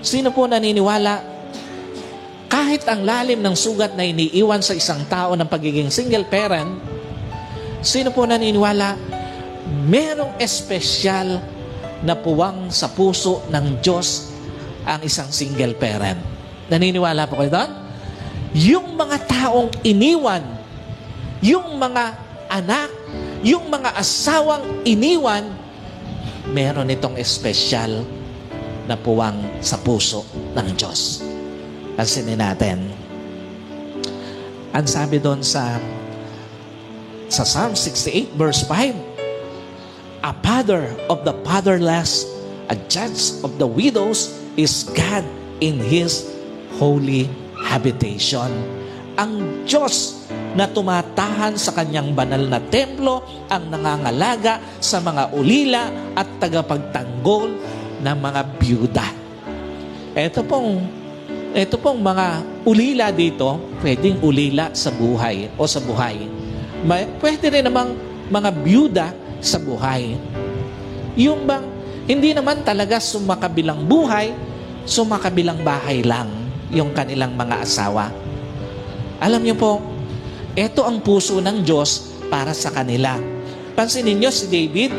Sino po naniniwala kahit ang lalim ng sugat na iniiwan sa isang tao ng pagiging single parent, sino po naniniwala merong espesyal na puwang sa puso ng Diyos ang isang single parent? Naniniwala po kayo doon? Yung mga taong iniwan, yung mga anak, yung mga asawang iniwan, meron itong espesyal na puwang sa puso ng Diyos. Pansinin natin. Ang sabi doon sa Psalm 68 verse 5, a father of the fatherless, a judge of the widows, is God in His holy habitation. Ang Diyos na tumatahan sa kanyang banal na templo, ang nangangalaga sa mga ulila at tagapagtanggol ng mga byuda. Ito pong mga ulila dito, pwedeng ulila sa buhay o sa buhay. Pwede rin namang mga byuda sa buhay. Yung bang hindi naman talaga sumakabilang buhay, sumakabilang bahay lang yung kanilang mga asawa. Alam niyo po, ito ang puso ng Diyos para sa kanila. Pansinin niyo si David,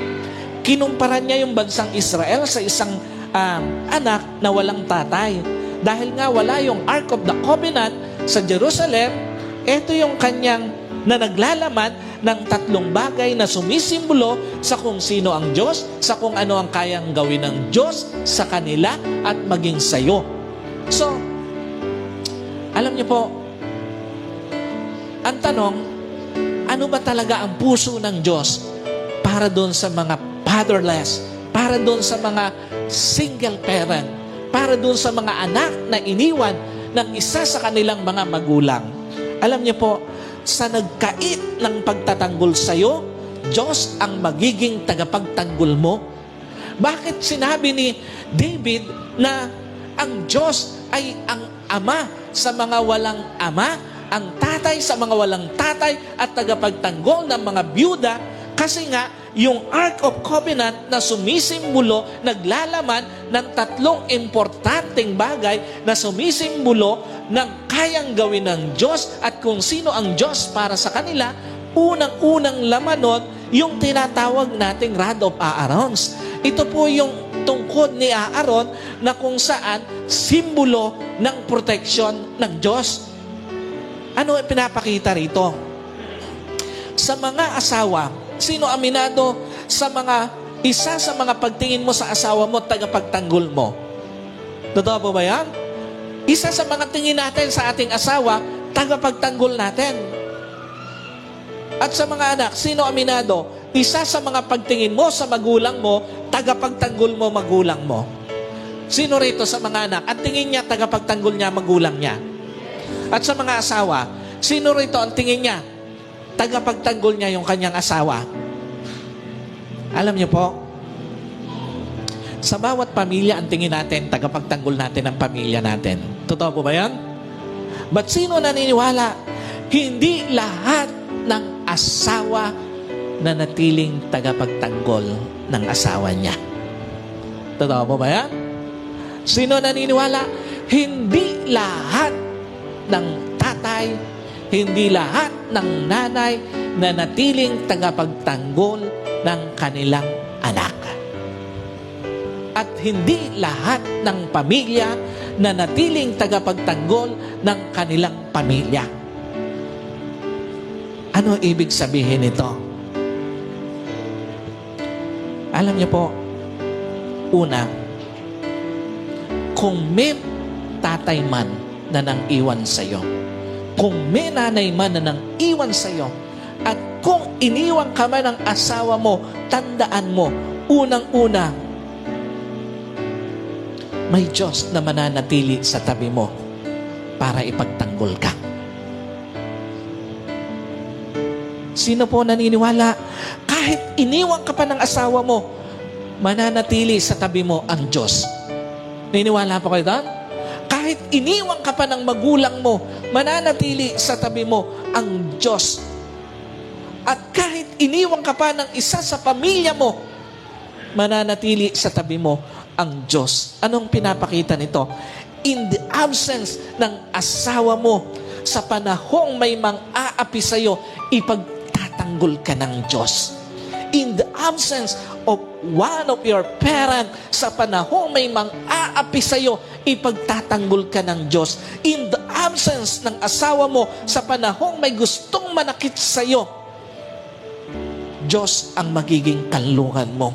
kinumpara niya yung bansang Israel sa isang anak na walang tatay. Dahil nga wala yung Ark of the Covenant sa Jerusalem, ito yung kanyang na naglalaman ng tatlong bagay na sumisimbolo sa kung sino ang Diyos, sa kung ano ang kayang gawin ng Diyos sa kanila at maging sayo. So, alam niyo po, ang tanong, ano ba talaga ang puso ng Diyos para doon sa mga fatherless, para doon sa mga single parent, para doon sa mga anak na iniwan ng isa sa kanilang mga magulang? Alam niyo po, sa nagkait ng pagtatanggol sa iyo, Diyos ang magiging tagapagtanggol mo. Bakit sinabi ni David na ang Diyos ay ang ama sa mga walang ama, ang tatay sa mga walang tatay at tagapagtanggol ng mga byuda? Kasi nga, yung Ark of Covenant na sumisimbolo, naglalaman ng tatlong importanteng bagay na sumisimbolo ng kayang gawin ng Diyos at kung sino ang Diyos para sa kanila. Unang-unang laman nun, yung tinatawag nating Rod of Aarons. Ito po yung tungkod ni Aaron na kung saan simbolo ng proteksyon ng Diyos. Ano ang pinapakita rito? Sa mga asawa, sino aminado sa isa sa mga pagtingin mo sa asawa mo, tagapagtanggol mo? Totoo po ba yan? Isa sa mga tingin natin sa ating asawa, tagapagtanggol natin. At sa mga anak, sino aminado? Isa sa mga pagtingin mo sa magulang mo, tagapagtanggol mo magulang mo. Sino rito sa mga anak? At tingin niya, tagapagtanggol niya magulang niya. At sa mga asawa, sino rito ang tingin niya? Tagapagtanggol niya yung kanyang asawa. Alam niyo po, sa bawat pamilya ang tingin natin, tagapagtanggol natin ang pamilya natin. Totoo po ba yan? But sino naniniwala? Hindi lahat ng asawa na natiling tagapagtanggol ng asawa niya. Totoo po ba yan? Sino naniniwala? Hindi lahat ng tatay, hindi lahat ng nanay na natiling tagapagtanggol ng kanilang anak. At hindi lahat ng pamilya na natiling tagapagtanggol ng kanilang pamilya. Ano ibig sabihin nito? Alam niyo po, una, kung may tatay man na nang iwan sa iyo, kung may nanay man na nang iwan sa iyo, at kung iniwan ka man ng asawa mo, tandaan mo, unang-una, may Diyos na mananatili sa tabi mo para ipagtanggol ka. Sino po naniniwala? Kahit iniwan ka pa ng asawa mo, mananatili sa tabi mo ang Diyos. Naniniwala po kayo doon? Kahit iniwan ka pa ng magulang mo, mananatili sa tabi mo ang Diyos. At kahit iniwan ka pa ng isa sa pamilya mo, mananatili sa tabi mo ang Diyos. Anong pinapakita nito? In the absence ng asawa mo, sa panahong may mang-aapi sa'yo, ipagtatanggol ka ng Diyos. In the absence of one of your parent, sa panahong may mang-aapi sa'yo, ipagtatanggol ka ng Diyos. In the absence ng asawa mo, sa panahong may gustong manakit sa'yo, Diyos ang magiging kanlungan mo.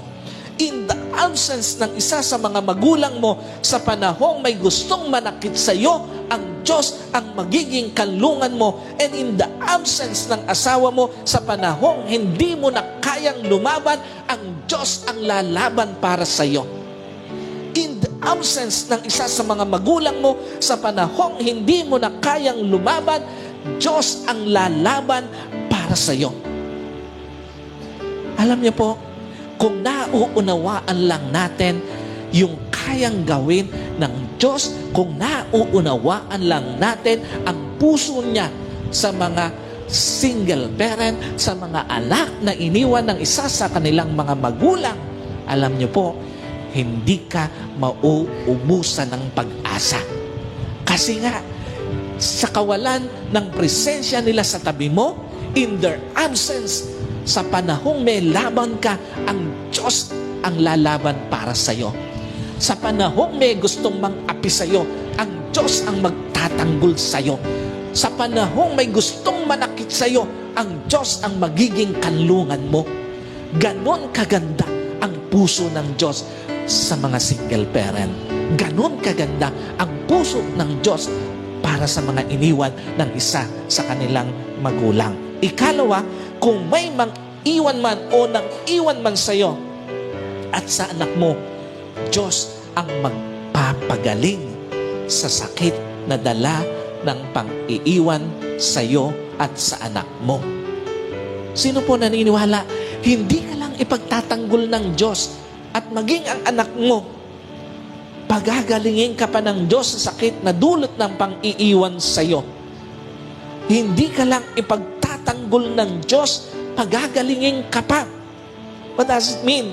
In the absence ng isa sa mga magulang mo, sa panahong may gustong manakit sa iyo, ang Diyos ang magiging kanlungan mo. And in the absence ng asawa mo, sa panahong hindi mo na kayang lumaban, ang Diyos ang lalaban para sa iyo. In the absence ng isa sa mga magulang mo, sa panahong hindi mo na kayang lumaban, Diyos ang lalaban para sa iyo. Alam niyo po, kung nauunawaan lang natin yung kayang gawin ng Diyos, kung nauunawaan lang natin ang puso niya sa mga single parent, sa mga anak na iniwan ng isa sa kanilang mga magulang, alam niyo po, hindi ka mauubusan ng pag-asa. Kasi nga, sa kawalan ng presensya nila sa tabi mo, in their absence, sa panahong may laban ka, ang Diyos ang lalaban para sa iyo. Sa panahong may gustong mang-api sa iyo, ang Diyos ang magtatanggol sa iyo. Sa panahong may gustong manakit sa iyo, ang Diyos ang magiging kanlungan mo. Ganon kaganda ang puso ng Diyos sa mga single parent. Ganon kaganda ang puso ng Diyos para sa mga iniwan ng isa sa kanilang magulang. Ikalawa, kung may mang-iwan man o nang-iwan man sa iyo at sa anak mo, Diyos ang magpapagaling sa sakit na dala ng pang-iiwan sa iyo at sa anak mo. Sino po naniniwala? Hindi ka lang ipagtatanggol ng Diyos at maging ang anak mo, pagagalingin ka pa ng Diyos sa sakit na dulot ng pang-iiwan sa iyo. Hindi ka lang ipagtatanggol ng Diyos, pagagalingin ka pa. What does it mean?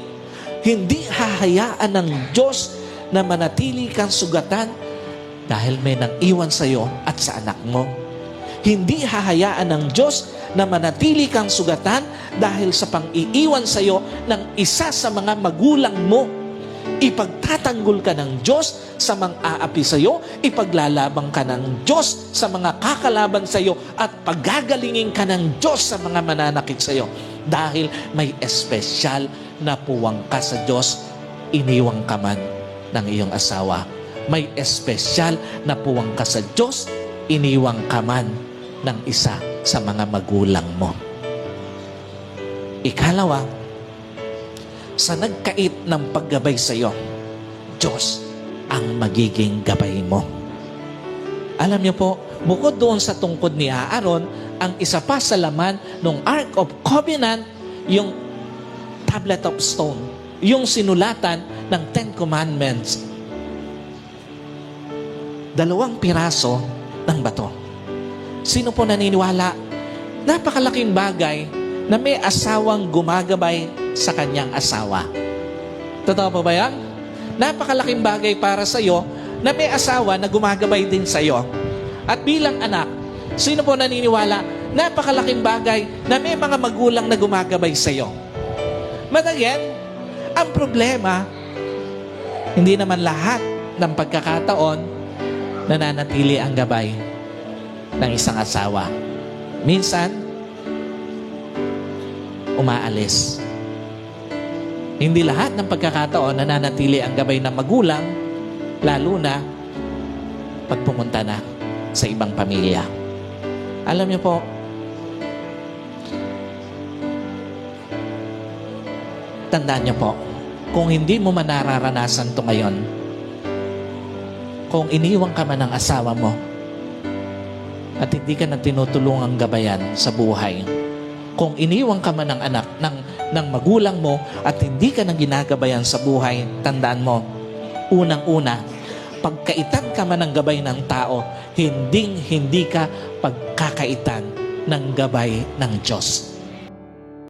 Hindi hahayaan ng Diyos na manatili kang sugatan dahil may nang-iwan sa iyo at sa anak mo. Hindi hahayaan ng Diyos na manatili kang sugatan dahil sa pang-iiwan sa iyo ng isa sa mga magulang mo. Ipagtatanggol ka ng Diyos sa mang-aapi sa iyo, ipaglalabang ka ng Diyos sa mga kakalaban sa iyo, at pagagalingin ka ng Diyos sa mga mananakit sa iyo. Dahil may espesyal na puwang ka sa Diyos, iniwang ka man ng iyong asawa. May espesyal na puwang ka sa Diyos, iniwang ka man ng isa sa mga magulang mo. Ikalawa, sa nagkait ng paggabay sa iyo, Diyos ang magiging gabay mo. Alam niyo po, bukod doon sa tungkod ni Aaron, ang isa pa sa laman ng Ark of Covenant, yung tablet of stone, yung sinulatan ng Ten Commandments. 2 piraso ng bato. Sino po naniniwala? Napakalaking bagay na may asawang gumagabay sa kanyang asawa. Totoo po ba yan? Napakalaking bagay para sa iyo na may asawa na gumagabay din sa iyo. At bilang anak, sino po naniniwala? Napakalaking bagay na may mga magulang na gumagabay sa iyo. But again, ang problema, hindi naman lahat ng pagkakataon nananatili ang gabay ng isang asawa. Minsan, umaalis. Hindi lahat ng pagkakataon nananatili ang gabay ng magulang, lalo na pag pumunta na sa ibang pamilya. Alam niyo po, tandaan niyo po, kung hindi mo man nararanasan ito ngayon, kung iniwang ka man ng asawa mo at hindi ka na tinutulungang gabayan sa buhay, kung iniwang ka man ng anak, ng magulang mo at hindi ka na ginagabayan sa buhay, tandaan mo, unang-una, pagkaitan ka man ng gabay ng tao, hindi ka pagkakaitan ng gabay ng Diyos.